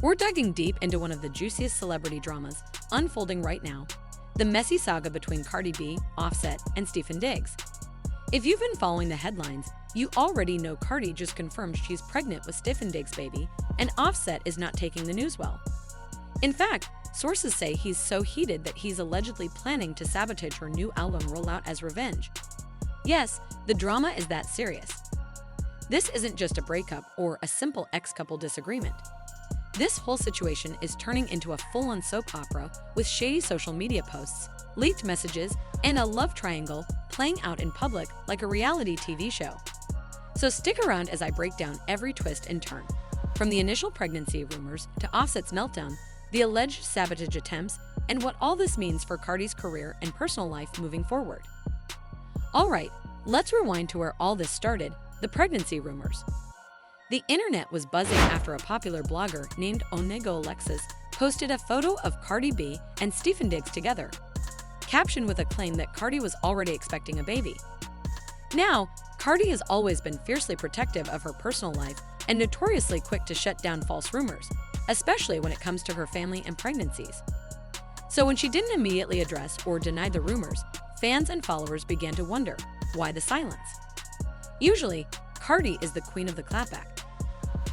We're diving deep into one of the juiciest celebrity dramas unfolding right now, the messy saga between Cardi B, Offset, and Stefon Diggs. If you've been following the headlines, you already know Cardi just confirmed she's pregnant with Stefon Diggs' baby, and Offset is not taking the news well. In fact, sources say he's so heated that he's allegedly planning to sabotage her new album rollout as revenge. Yes, the drama is that serious. This isn't just a breakup or a simple ex-couple disagreement. This whole situation is turning into a full-on soap opera with shady social media posts, leaked messages, and a love triangle playing out in public like a reality TV show. So stick around as I break down every twist and turn, from the initial pregnancy rumors to Offset's meltdown, the alleged sabotage attempts, and what all this means for Cardi's career and personal life moving forward. Alright, let's rewind to where all this started, the pregnancy rumors. The internet was buzzing after a popular blogger named Onego Alexis posted a photo of Cardi B and Stefon Diggs together, captioned with a claim that Cardi was already expecting a baby. Now, Cardi has always been fiercely protective of her personal life and notoriously quick to shut down false rumors, especially when it comes to her family and pregnancies. So when she didn't immediately address or deny the rumors, fans and followers began to wonder, why the silence? Usually, Cardi is the queen of the clapback.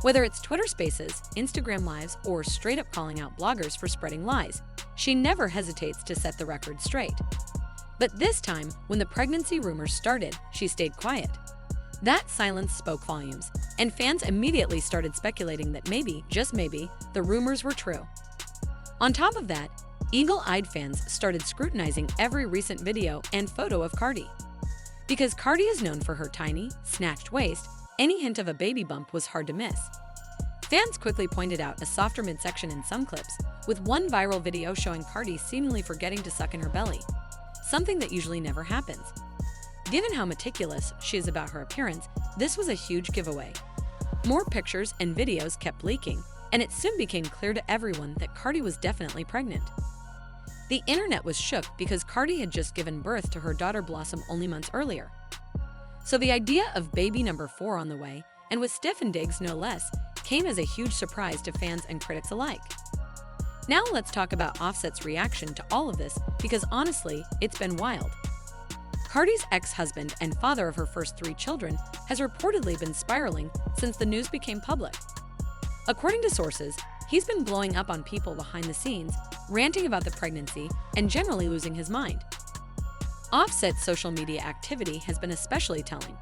Whether it's Twitter Spaces, Instagram Lives, or straight up calling out bloggers for spreading lies, she never hesitates to set the record straight. But this time, when the pregnancy rumors started, she stayed quiet. That silence spoke volumes, and fans immediately started speculating that maybe, just maybe, the rumors were true. On top of that, eagle-eyed fans started scrutinizing every recent video and photo of Cardi. Because Cardi is known for her tiny, snatched waist, any hint of a baby bump was hard to miss. Fans quickly pointed out a softer midsection in some clips, with one viral video showing Cardi seemingly forgetting to suck in her belly, something that usually never happens. Given how meticulous she is about her appearance, this was a huge giveaway. More pictures and videos kept leaking, and it soon became clear to everyone that Cardi was definitely pregnant. The internet was shook because Cardi had just given birth to her daughter Blossom only months earlier. So the idea of baby number 4 on the way, and with Stefon Diggs no less, came as a huge surprise to fans and critics alike. Now let's talk about Offset's reaction to all of this, because honestly, it's been wild. Cardi's ex-husband and father of her first 3 children has reportedly been spiraling since the news became public. According to sources, he's been blowing up on people behind the scenes, ranting about the pregnancy, and generally losing his mind. Offset's social media activity has been especially telling.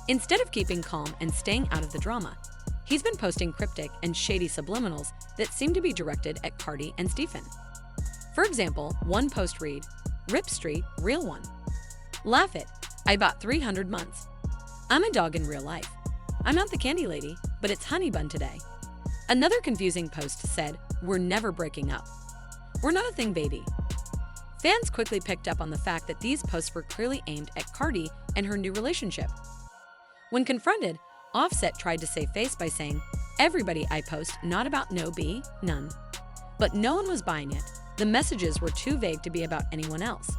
Instead of keeping calm and staying out of the drama, he's been posting cryptic and shady subliminals that seem to be directed at Cardi and Stefon. For example, one post read, "Rip Street, real one. Laugh it, I bought 300 months. I'm a dog in real life. I'm not the candy lady, but it's honey bun today." Another confusing post said, "We're never breaking up. We're not a thing, baby." Fans quickly picked up on the fact that these posts were clearly aimed at Cardi and her new relationship. When confronted, Offset tried to save face by saying, "Everybody I post not about no be, none." But no one was buying it. The messages were too vague to be about anyone else.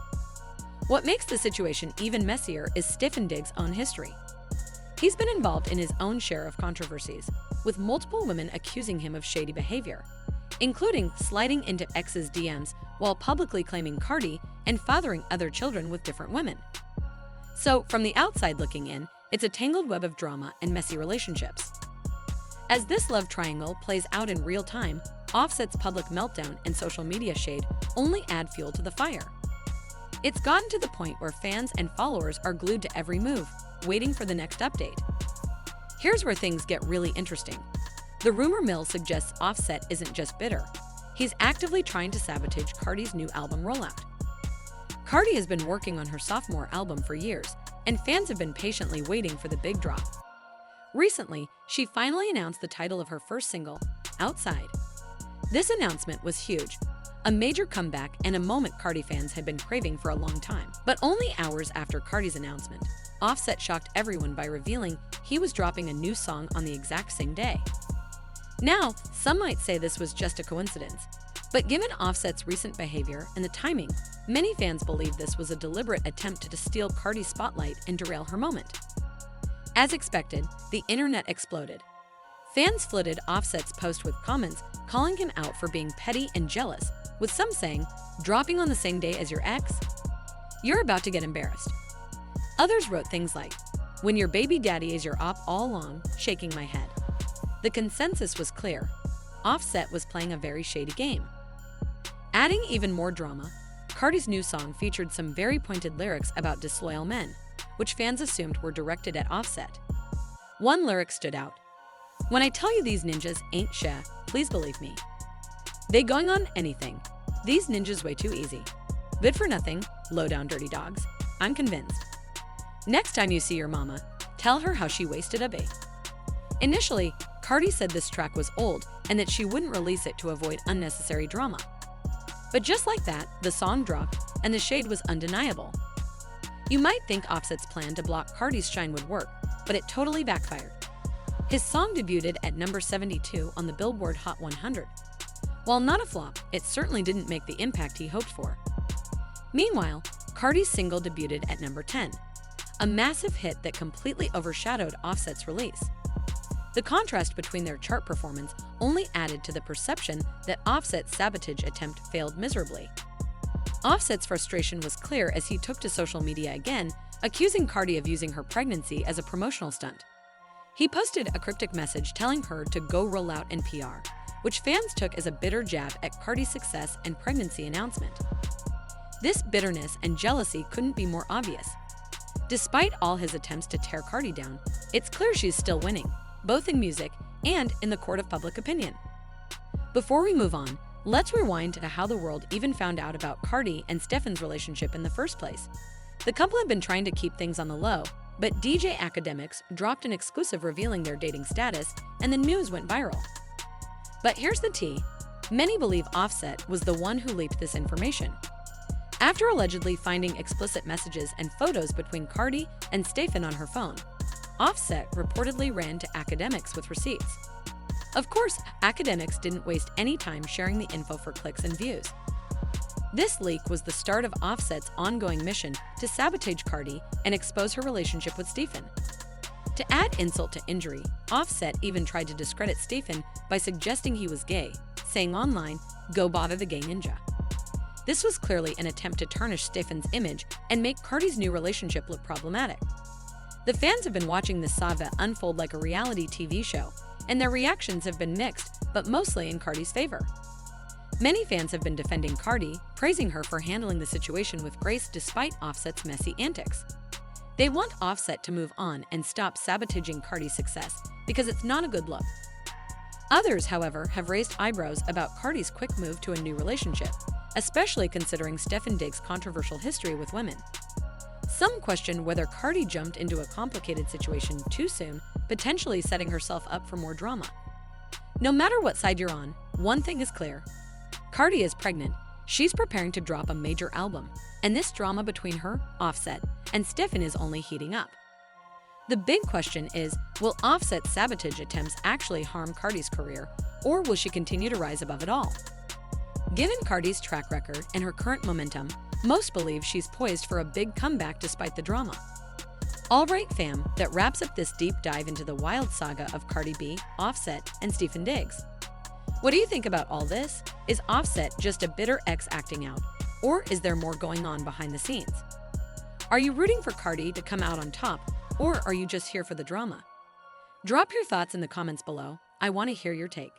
What makes the situation even messier is Stefon Diggs' own history. He's been involved in his own share of controversies, with multiple women accusing him of shady behavior, including sliding into ex's DMs while publicly claiming Cardi and fathering other children with different women. So, from the outside looking in, it's a tangled web of drama and messy relationships. As this love triangle plays out in real time, Offset's public meltdown and social media shade only add fuel to the fire. It's gotten to the point where fans and followers are glued to every move, waiting for the next update. Here's where things get really interesting. The rumor mill suggests Offset isn't just bitter. He's actively trying to sabotage Cardi's new album rollout. Cardi has been working on her sophomore album for years, and fans have been patiently waiting for the big drop. Recently, she finally announced the title of her first single, Outside. This announcement was huge, a major comeback and a moment Cardi fans had been craving for a long time. But only hours after Cardi's announcement, Offset shocked everyone by revealing he was dropping a new song on the exact same day. Now, some might say this was just a coincidence, but given Offset's recent behavior and the timing, many fans believe this was a deliberate attempt to steal Cardi's spotlight and derail her moment. As expected, the internet exploded. Fans flooded Offset's post with comments calling him out for being petty and jealous, with some saying, dropping on the same day as your ex? You're about to get embarrassed. Others wrote things like, when your baby daddy is your op all along, shaking my head. The consensus was clear. Offset was playing a very shady game. Adding even more drama, Cardi's new song featured some very pointed lyrics about disloyal men, which fans assumed were directed at Offset. One lyric stood out. When I tell you these ninjas ain't shit, please believe me. They going on anything. These ninjas way too easy. Good for nothing, low down dirty dogs. I'm convinced. Next time you see your mama, tell her how she wasted a bae. Initially, Cardi said this track was old and that she wouldn't release it to avoid unnecessary drama. But just like that, the song dropped and the shade was undeniable. You might think Offset's plan to block Cardi's shine would work, but it totally backfired. His song debuted at number 72 on the Billboard Hot 100. While not a flop, it certainly didn't make the impact he hoped for. Meanwhile, Cardi's single debuted at number 10, a massive hit that completely overshadowed Offset's release. The contrast between their chart performance only added to the perception that Offset's Sabotage attempt failed miserably. Offset's frustration was clear as he took to social media again, accusing Cardi of using her pregnancy as a promotional stunt. He posted a cryptic message telling her to go roll out in PR, which fans took as a bitter jab at Cardi's success and pregnancy announcement. This bitterness and jealousy couldn't be more obvious. Despite all his attempts to tear Cardi down, it's clear she's still winning, both in music and in the court of public opinion. Before we move on, let's rewind to how the world even found out about Cardi and Stefon's relationship in the first place. The couple had been trying to keep things on the low, but DJ Academics dropped an exclusive revealing their dating status, and the news went viral. But here's the tea. Many believe Offset was the one who leaked this information. After allegedly finding explicit messages and photos between Cardi and Stefon on her phone, Offset reportedly ran to Academics with receipts. Of course, Academics didn't waste any time sharing the info for clicks and views. This leak was the start of Offset's ongoing mission to sabotage Cardi and expose her relationship with Stefon. To add insult to injury, Offset even tried to discredit Stefon by suggesting he was gay, saying online, "Go bother the gay ninja." This was clearly an attempt to tarnish Stefon's image and make Cardi's new relationship look problematic. The fans have been watching this saga unfold like a reality TV show, and their reactions have been mixed, but mostly in Cardi's favor. Many fans have been defending Cardi, praising her for handling the situation with grace despite Offset's messy antics. They want Offset to move on and stop sabotaging Cardi's success because it's not a good look. Others, however, have raised eyebrows about Cardi's quick move to a new relationship, especially considering Stefon Diggs' controversial history with women. Some question whether Cardi jumped into a complicated situation too soon, potentially setting herself up for more drama. No matter what side you're on, one thing is clear. Cardi is pregnant, she's preparing to drop a major album, and this drama between her, Offset, and Stefon is only heating up. The big question is, will Offset's sabotage attempts actually harm Cardi's career, or will she continue to rise above it all? Given Cardi's track record and her current momentum, most believe she's poised for a big comeback despite the drama. Alright fam, that wraps up this deep dive into the wild saga of Cardi B, Offset, and Stefon Diggs. What do you think about all this? Is Offset just a bitter ex acting out, or is there more going on behind the scenes? Are you rooting for Cardi to come out on top, or are you just here for the drama? Drop your thoughts in the comments below. I want to hear your take.